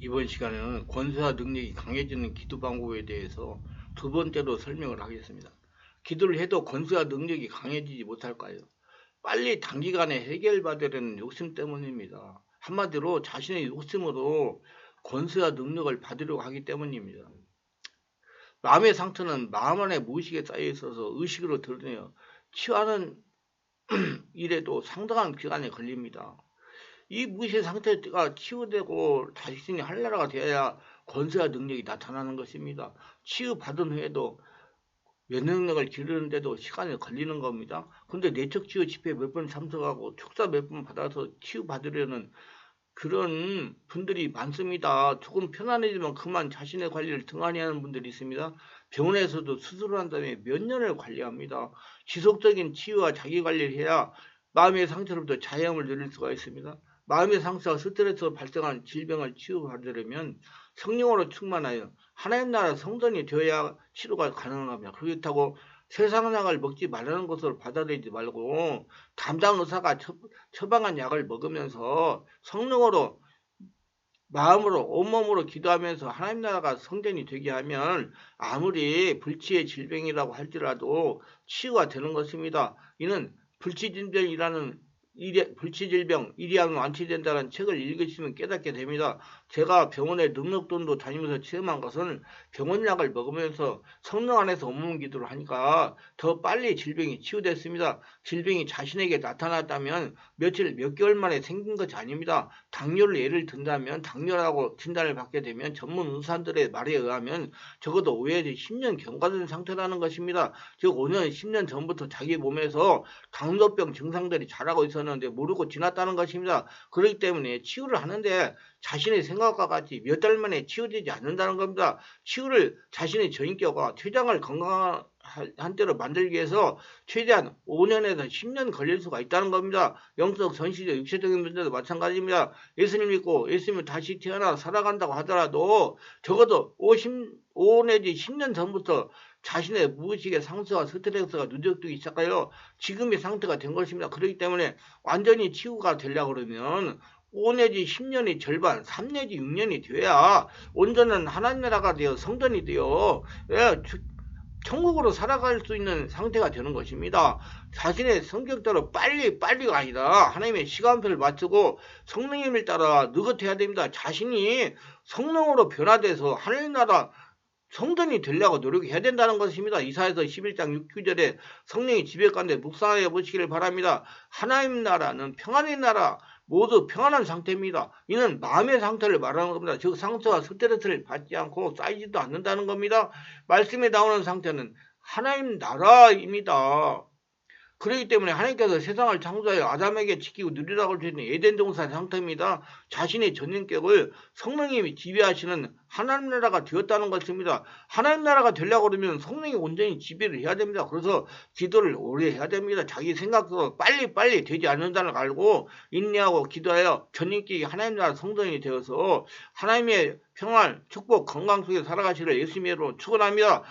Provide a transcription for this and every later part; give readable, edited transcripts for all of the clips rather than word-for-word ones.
이번 시간에는 권세와 능력이 강해지는 기도 방법에 대해서 두 번째로 설명을 하겠습니다. 기도를 해도 권세와 능력이 강해지지 못할까요? 빨리 단기간에 해결받으려는 욕심 때문입니다. 한마디로 자신의 욕심으로 권세와 능력을 받으려고 하기 때문입니다. 마음의 상처는 마음 안에 무의식에 쌓여 있어서 의식으로 드러내어 치유하는 일에도 상당한 기간이 걸립니다. 이 무의식 상태가 치유되고 자신이 할 나라가 되어야 권세와 능력이 나타나는 것입니다. 치유받은 후에도 면역력을 기르는데도 시간이 걸리는 겁니다. 근데 내적 치유 집회 몇 번 참석하고 축사 몇 번 받아서 치유받으려는 그런 분들이 많습니다. 조금 편안해지면 그만 자신의 관리를 등한히 하는 분들이 있습니다. 병원에서도 수술을 한 다음에 몇 년을 관리합니다. 지속적인 치유와 자기관리를 해야 마음의 상처로부터 자유함을 누릴 수가 있습니다. 마음의 상처와 스트레스로 발생한 질병을 치유받으려면 성령으로 충만하여 하나님 나라 성전이 되어야 치료가 가능합니다. 그렇다고 세상 약을 먹지 말라는 것으로 받아들이지 말고 담당 의사가 처방한 약을 먹으면서 성령으로 마음으로 온몸으로 기도하면서 하나님 나라가 성전이 되게 하면 아무리 불치의 질병이라고 할지라도 치유가 되는 것입니다. 이는 불치질병 일이하면 완치된다는 책을 읽으시면 깨닫게 됩니다. 제가 병원에 능력돈도 다니면서 체험한 것은 병원약을 먹으면서 성령 안에서 온몸 기도를 하니까 더 빨리 질병이 치유됐습니다. 질병이 자신에게 나타났다면 몇 개월 만에 생긴 것이 아닙니다. 당뇨를 예를 든다면 당뇨라고 진단을 받게 되면 전문 의사들의 말에 의하면 적어도 5에서 10년 경과된 상태라는 것입니다. 즉 5년, 10년 전부터 자기 몸에서 당뇨병 증상들이 자라고 있었는데 모르고 지났다는 것입니다. 그렇기 때문에 치유를 하는데 자신의 생각과 같이 몇 달 만에 치유되지 않는다는 겁니다. 치유를 자신의 저인격과 췌장을 건강한 대로 만들기 위해서 최대한 5년에서 10년 걸릴 수가 있다는 겁니다. 영적, 전시적, 육체적인 문제도 마찬가지입니다. 예수님 믿고 예수님을 다시 태어나 살아간다고 하더라도 적어도 5 내지 10년 전부터 자신의 무의식의 상처와 스트레스가 누적되기 시작하여 지금의 상태가 된 것입니다. 그렇기 때문에 완전히 치유가 되려고 그러면 5 내지 10년이 절반, 3 내지 6년이 돼야 온전한 하나님 나라가 되어 성전이 되어 천국으로 살아갈 수 있는 상태가 되는 것입니다. 자신의 성격대로 빨리가 아니라 하나님의 시간표를 맞추고 성령님을 따라 느긋해야 됩니다. 자신이 성령으로 변화돼서 하나님 나라 성전이 되려고 노력해야 된다는 것입니다. 이사야서 11장 6절에 성령이 집에 간데 묵상하여 보시기를 바랍니다. 하나님 나라는 평안의 나라, 모두 평안한 상태입니다. 이는 마음의 상태를 말하는 겁니다. 즉 상처와 스트레스를 받지 않고 쌓이지도 않는다는 겁니다. 말씀에 나오는 상태는 하나님 나라입니다. 그렇기 때문에 하나님께서 세상을 창조하여 아담에게 지키고 누리라고 주신 에덴 동산 상태입니다. 자신의 전인격을 성령님이 지배하시는 하나님 나라가 되었다는 것입니다. 하나님 나라가 되려고 그러면 성령이 온전히 지배를 해야 됩니다. 그래서 기도를 오래 해야 됩니다. 자기 생각도 빨리 되지 않는다는 걸 알고 인내하고 기도하여 전인격이 하나님 나라 성전이 되어서 하나님의 평안, 축복, 건강 속에 살아가시를 예수님으로 축원합니다.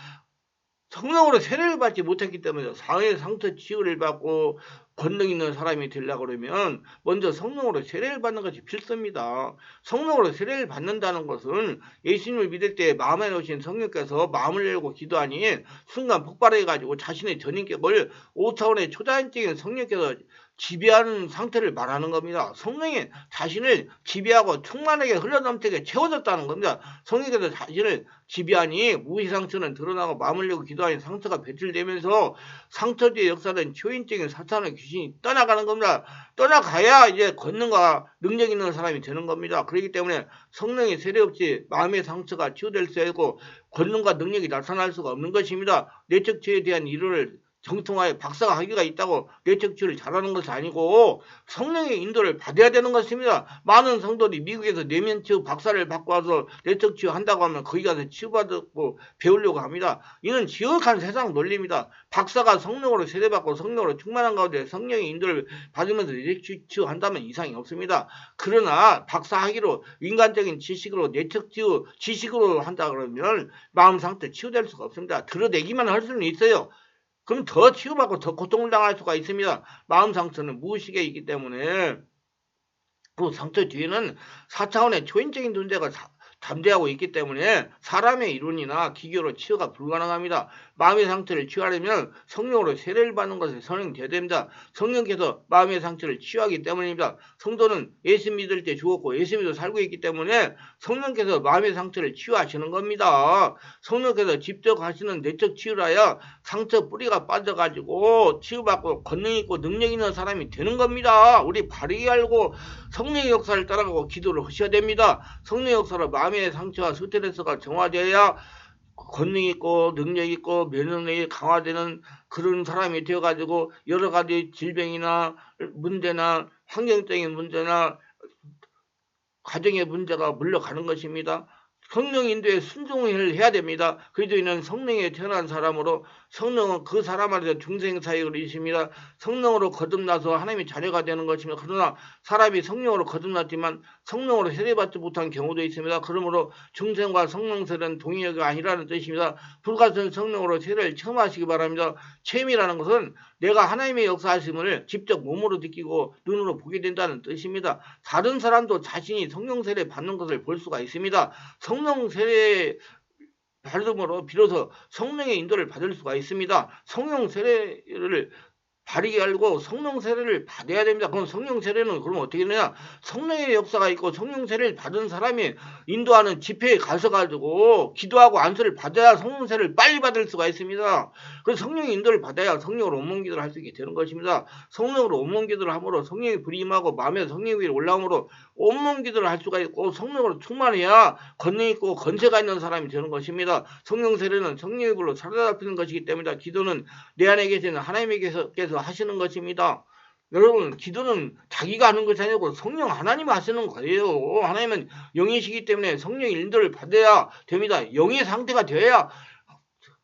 성령으로 세례를 받지 못했기 때문에 상해 상처 치유를 받고 권능 있는 사람이 되려고 그러면 먼저 성령으로 세례를 받는 것이 필수입니다. 성령으로 세례를 받는다는 것은 예수님을 믿을 때 마음에 놓으신 성령께서 마음을 열고 기도하니 순간 폭발해가지고 자신의 전인격을 5차원의 초자연적인 성령께서 지배하는 상태를 말하는 겁니다. 성령이 자신을 지배하고 충만하게 흘러넘치게 채워졌다는 겁니다. 성령께서 자신을 지배하니 무의식 상처는 드러나고 마음을 열고 기도하니 상처가 배출되면서 상처 뒤의 역사는 초인적인 사탄의 귀신이 떠나가는 겁니다. 떠나가야 이제 권능과 능력 있는 사람이 되는 겁니다. 그렇기 때문에 성령의 세례 없이 마음의 상처가 치유될 수 있고 권능과 능력이 나타날 수가 없는 것입니다. 내적 죄에 대한 이론을 정통하여 박사가 학위가 있다고 내적 치유를 잘하는 것이 아니고 성령의 인도를 받아야 되는 것입니다. 많은 성도들이 미국에서 내면 치유 박사를 받고 와서 내적 치유 한다고 하면 거기 가서 치유받고 배우려고 합니다. 이는 지역한 세상 논리입니다. 박사가 성령으로 세례받고 성령으로 충만한 가운데 성령의 인도를 받으면서 내적 치유 한다면 이상이 없습니다. 그러나 박사 학위로 인간적인 지식으로 내적 치유 지식으로 한다 그러면 마음 상태 치유될 수가 없습니다. 들어내기만 할 수는 있어요. 그럼 더 치유받고 더 고통을 당할 수가 있습니다. 마음 상처는 무의식에 있기 때문에 그 상처 뒤에는 4차원의 초인적인 존재가 담대하고 있기 때문에 사람의 이론이나 기교로 치유가 불가능합니다. 마음의 상처를 치유하려면 성령으로 세례를 받는 것에 선행되어야 됩니다. 성령께서 마음의 상처를 치유하기 때문입니다. 성도는 예수 믿을 때 죽었고 예수 믿어 살고 있기 때문에 성령께서 마음의 상처를 치유하시는 겁니다. 성령께서 직접 하시는 내적 치유라야 상처 뿌리가 빠져가지고 치유받고 권능 있고 능력 있는 사람이 되는 겁니다. 우리 바르게 알고 성령의 역사를 따라가고 기도를 하셔야 됩니다. 성령의 역사로 마음의 상처와 스트레스가 정화되어야 권능 있고 능력 있고 면역력이 강화되는 그런 사람이 되어가지고 여러 가지 질병이나 문제나 환경적인 문제나 가정의 문제가 물러가는 것입니다. 성령 인도에 순종을 해야 됩니다. 그리스도인은 성령에 태어난 사람으로 성령은 그 사람 안에서 중생사역을 이십니다. 성령으로 거듭나서 하나님의 자녀가 되는 것입니다. 그러나 사람이 성령으로 거듭났지만 성령으로 세례받지 못한 경우도 있습니다. 그러므로 중생과 성령 세례는 동의가 아니라는 뜻입니다. 불같은 성령으로 세례를 처음 하시기 바랍니다. 체험이라는 것은 내가 하나님의 역사하심을 직접 몸으로 느끼고 눈으로 보게 된다는 뜻입니다. 다른 사람도 자신이 성령 세례 받는 것을 볼 수가 있습니다. 성령 세례 받음으로 비로소 성령의 인도를 받을 수가 있습니다. 성령 세례를 바르게 알고 성령 세례를 받아야 됩니다. 그럼 성령 세례는 그럼 어떻게 되냐? 성령의 역사가 있고 성령 세례를 받은 사람이 인도하는 집회에 가서가지고 기도하고 안수를 받아야 성령 세례를 빨리 받을 수가 있습니다. 그래서 성령의 인도를 받아야 성령으로 온몸 기도를 할 수 있게 되는 것입니다. 성령으로 온몸 기도를 함으로 성령의 불이 임하고 마음에 성령의 위에 올라옴으로 온몸 기도를 할 수가 있고 성령으로 충만해야 권능 있고 건세가 있는 사람이 되는 것입니다. 성령 세례는 성령의 불로 사로잡히는 것이기 때문에 기도는 내 안에 계시는 하나님께서 하시는 것입니다. 여러분 기도는 자기가 하는 것이 아니고 성령 하나님이 하시는 거예요. 하나님은 영이시기 때문에 성령의 인도를 받아야 됩니다. 영의 상태가 되어야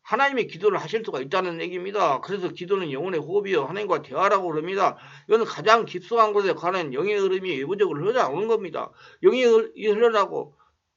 하나님의 기도를 하실 수가 있다는 얘기입니다. 그래서 기도는 영혼의 호흡이요 하나님과 대화라고 그럽니다. 이건 가장 깊숙한 곳에 관한 영의 흐름이 외부적으로 흘러나오는 겁니다. 영이 흘러나오고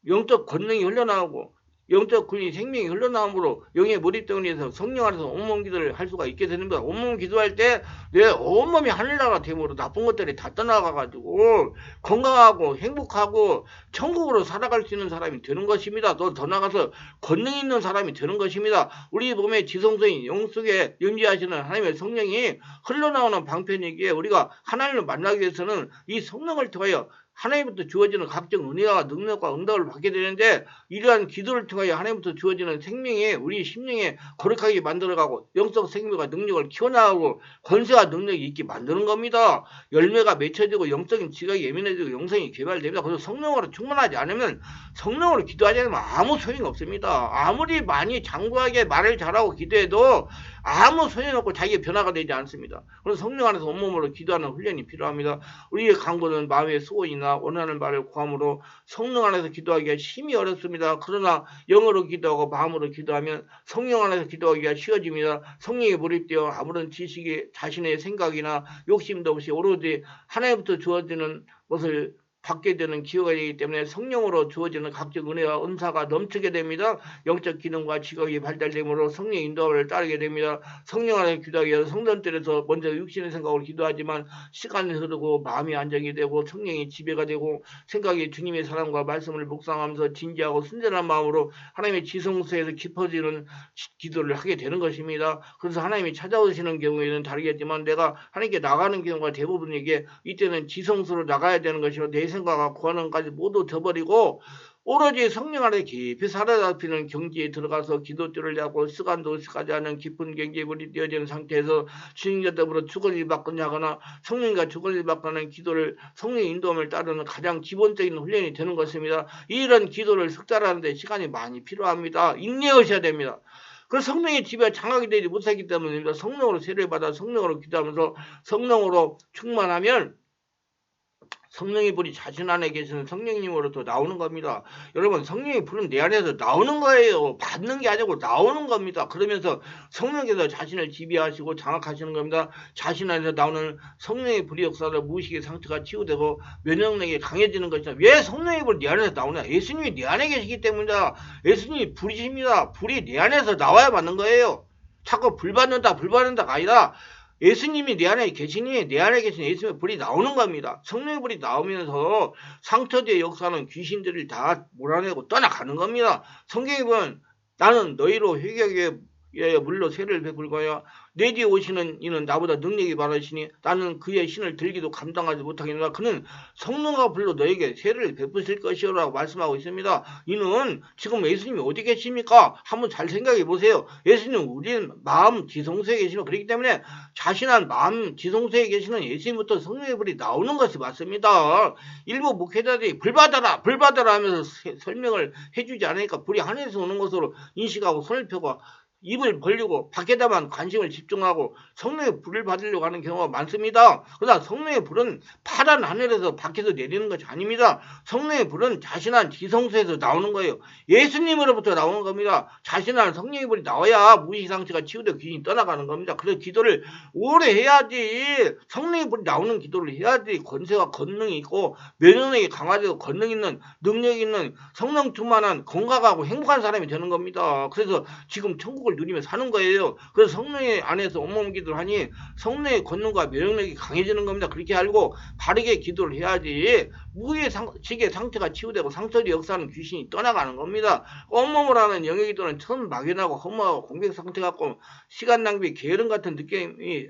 영적 권능이 흘러나오고 영적 근이 생명이 흘러나오므로 영의 머리덩어리에서 성령 안에서 온몸 기도를 할 수가 있게 됩니다. 온몸 기도할 때 내 온몸이 하늘나라 되므로 나쁜 것들이 다 떠나가가지고 건강하고 행복하고 천국으로 살아갈 수 있는 사람이 되는 것입니다. 또 더 나가서 권능 있는 사람이 되는 것입니다. 우리 몸의 지성소인 영 속에 임재하시는 하나님의 성령이 흘러나오는 방편이기에 우리가 하나님을 만나기 위해서는 이 성령을 통하여 하나님부터 주어지는 각종 은혜와 능력과 응답을 받게 되는데 이러한 기도를 통하여 하나님부터 주어지는 생명이 우리 심령에 거룩하게 만들어가고 영적 생명과 능력을 키워나가고 권세와 능력이 있게 만드는 겁니다. 열매가 맺혀지고 영적인 지각이 예민해지고 영성이 개발됩니다. 그래서 성령으로 충만하지 않으면 성령으로 기도하지 않으면 아무 소용이 없습니다. 아무리 많이 장구하게 말을 잘하고 기도해도 아무 소용없고 자기의 변화가 되지 않습니다. 그래서 성령 안에서 온몸으로 기도하는 훈련이 필요합니다. 우리의 강구는 마음의 소원이나 원하는 말을 구함으로 성령 안에서 기도하기가 심히 어렵습니다. 그러나 영어로 기도하고 마음으로 기도하면 성령 안에서 기도하기가 쉬워집니다. 성령에 몰입되어 아무런 지식이 자신의 생각이나 욕심도 없이 오로지 하나님부터 주어지는 것을 받게 되는 기회가 되기 때문에 성령으로 주어지는 각종 은혜와 은사가 넘치게 됩니다. 영적 기능과 지각이 발달되므로 성령의 인도함을 따르게 됩니다. 성령 안에 기도하기 위해서 성전들에서 먼저 육신의 생각으로 기도하지만 시간이 흐르고 마음이 안정이 되고 성령이 지배가 되고 생각이 주님의 사랑과 말씀을 묵상하면서 진지하고 순전한 마음으로 하나님의 지성소에서 깊어지는 기도를 하게 되는 것입니다. 그래서 하나님이 찾아오시는 경우에는 다르겠지만 내가 하나님께 나가는 경우가 대부분이기에 이때는 지성소로 나가야 되는 것이고 내 생각과 구하는까지 모두 져버리고 오로지 성령 안에 깊이 사로잡히는 경지에 들어가서 기도줄을 잡고 시간도 시까지 하는 깊은 경지에 물이 뛰어지는 상태에서 주님과 더불어 주거리 받거나 성령과 주거리 받거나 기도를 성령의 인도함을 따르는 가장 기본적인 훈련이 되는 것입니다. 이런 기도를 숙달하는데 시간이 많이 필요합니다. 인내하셔야 됩니다. 그 성령의 지배가 장악이 되지 못하기 때문입니다. 성령으로 세례를 받아 성령으로 기도하면서 성령으로 충만하면 성령의 불이 자신 안에 계시는 성령님으로부터 나오는 겁니다. 여러분 성령의 불은 내 안에서 나오는 거예요. 받는 게 아니고 나오는 겁니다. 그러면서 성령께서 자신을 지배하시고 장악하시는 겁니다. 자신 안에서 나오는 성령의 불의 역사로 무의식의 상처가 치유되고 면역력이 강해지는 것이다. 왜 성령의 불이 내 안에서 나오냐? 예수님이 내 안에 계시기 때문이다. 예수님이 불이십니다. 불이 내 안에서 나와야 받는 거예요. 자꾸 불 받는다가 아니라 예수님이 내 안에 계시니 내 안에 계신 예수님의 불이 나오는 겁니다. 성령의 불이 나오면서 상처의 역사는 귀신들을 다 몰아내고 떠나가는 겁니다. 성경에 보면 나는 너희로 회개하게 물로 세를 베풀고요. 내 뒤에 오시는 이는 나보다 능력이 많으시니 나는 그의 신을 들기도 감당하지 못하겠노라. 그는 성령과 불로 너에게 세를 베푸실 것이라고 말씀하고 있습니다. 이는 지금 예수님이 어디 계십니까? 한번 잘 생각해 보세요. 예수님은 우리 마음 지성소에 계시면 그렇기 때문에 자신한 마음 지성소에 계시는 예수님부터 성령의 불이 나오는 것이 맞습니다. 일부 목회자들이 불 받아라 하면서 설명을 해주지 않으니까 불이 하늘에서 오는 것으로 인식하고 손을 펴고 입을 벌리고 밖에다만 관심을 집중하고 성령의 불을 받으려고 하는 경우가 많습니다. 그러나 성령의 불은 파란 하늘에서 밖에서 내리는 것이 아닙니다. 성령의 불은 자신한 지성소에서 나오는 거예요. 예수님으로부터 나오는 겁니다. 자신한 성령의 불이 나와야 무시상처가 치유되고 귀신이 떠나가는 겁니다. 그래서 기도를 오래 해야지, 성령의 불이 나오는 기도를 해야지 권세와 권능이 있고 면역력이 강화되고 권능 있는 능력 있는 성령 충만한 건강하고 행복한 사람이 되는 겁니다. 그래서 지금 천국을 누리며 사는 거예요. 그래서 성령의 안에서 온몸 기도를 하니 성령의 권능과 면역력이 강해지는 겁니다. 그렇게 알고 바르게 기도를 해야지 무의식의 상태가 치유되고 상처의 역사는 귀신이 떠나가는 겁니다. 온몸을 하는 영의 기도는 처음 막연하고 허무하고 공백 상태 같고 시간 낭비 게으름 같은 느낌이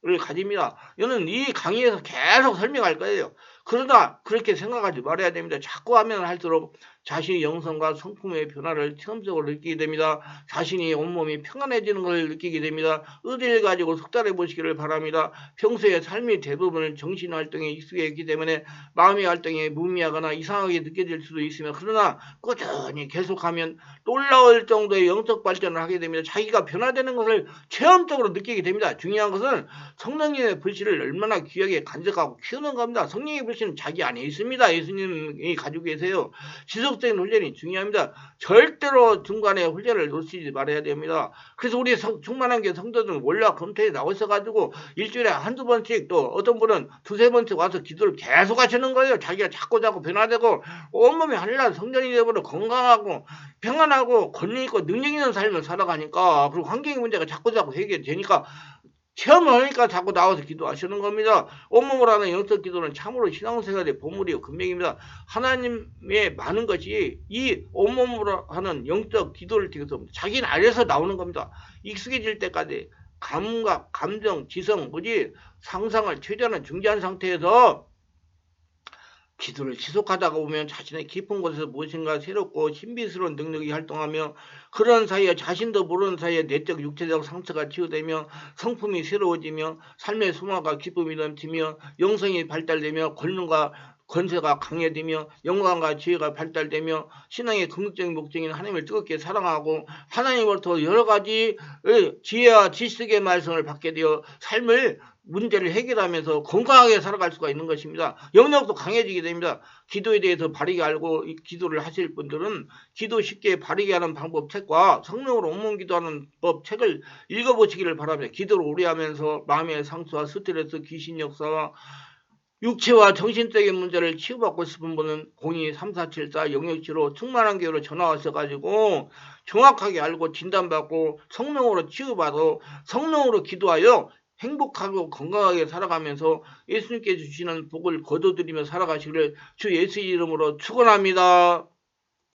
를 가집니다. 저는 이 강의에서 계속 설명할 거예요. 그러나 그렇게 생각하지 말아야 됩니다. 자꾸 하면 할수록 자신의 영성과 성품의 변화를 체험적으로 느끼게 됩니다. 자신이 온몸이 평안해지는 걸 느끼게 됩니다. 의지를 가지고 숙달해 보시기를 바랍니다. 평소에 삶의 대부분을 정신활동에 익숙해있기 때문에 마음의 활동이 무미하거나 이상하게 느껴질 수도 있으며, 그러나 꾸준히 계속하면 놀라울 정도의 영적 발전을 하게 됩니다. 자기가 변화되는 것을 체험적으로 느끼게 됩니다. 중요한 것은 성령님의 불씨를 얼마나 귀하게 간직하고 키우는 겁니다. 성령의 불씨는 자기 안에 있습니다. 예수님이 가지고 계세요. 지속적인 훈련이 중요합니다. 절대로 중간에 훈련을 놓치지 말아야 됩니다. 그래서 우리 충만한 게 성도들은 월화 금토에 나와 있어가지고 일주일에 한두 번씩, 또 어떤 분은 두세 번씩 와서 기도를 계속 하시는 거예요. 자기가 자꾸 변화되고 온몸이 하늘나라 성전이 되어버려 건강하고 평안하고 권능 있고 능력 있는 삶을 살아가니까, 그리고 환경의 문제가 자꾸 해결되니까 체험을 하니까 자꾸 나와서 기도하시는 겁니다. 온몸을 하는 영적 기도는 참으로 신앙생활의 보물이요 금맥입니다. 하나님의 많은 것이 이 온몸으로 하는 영적 기도를 통해서 자기 안에서 나오는 겁니다. 익숙해질 때까지 감각, 감정, 지성, 상상을 최대한 중지한 상태에서 기도를 지속하다가 보면 자신의 깊은 곳에서 무엇인가 새롭고 신비스러운 능력이 활동하며, 그런 사이에 자신도 모르는 사이에 내적 육체적 상처가 치유되며 성품이 새로워지며 삶의 소망과 기쁨이 넘치며 영성이 발달되며 권능과 권세가 강해지며 영광과 지혜가 발달되며 신앙의 궁극적인 목적인 하나님을 뜨겁게 사랑하고 하나님으로부터 여러 가지 지혜와 지식의 말씀을 받게 되어 삶을 문제를 해결하면서 건강하게 살아갈 수가 있는 것입니다. 영역도 강해지게 됩니다. 기도에 대해서 바르게 알고 기도를 하실 분들은 기도 쉽게 바르게 하는 방법 책과 성령으로 온몸 기도하는 법 책을 읽어보시기를 바랍니다. 기도를 오래 하면서 마음의 상처와 스트레스, 귀신 역사와 육체와 정신적인 문제를 치유받고 싶은 분은 02-3474 영역치로 충만한 교회로 전화하셔가지고 정확하게 알고 진단받고 성령으로 치유받아 성령으로 기도하여 행복하고 건강하게 살아가면서 예수님께 주시는 복을 거둬들이며 살아가시기를 주 예수의 이름으로 축원합니다.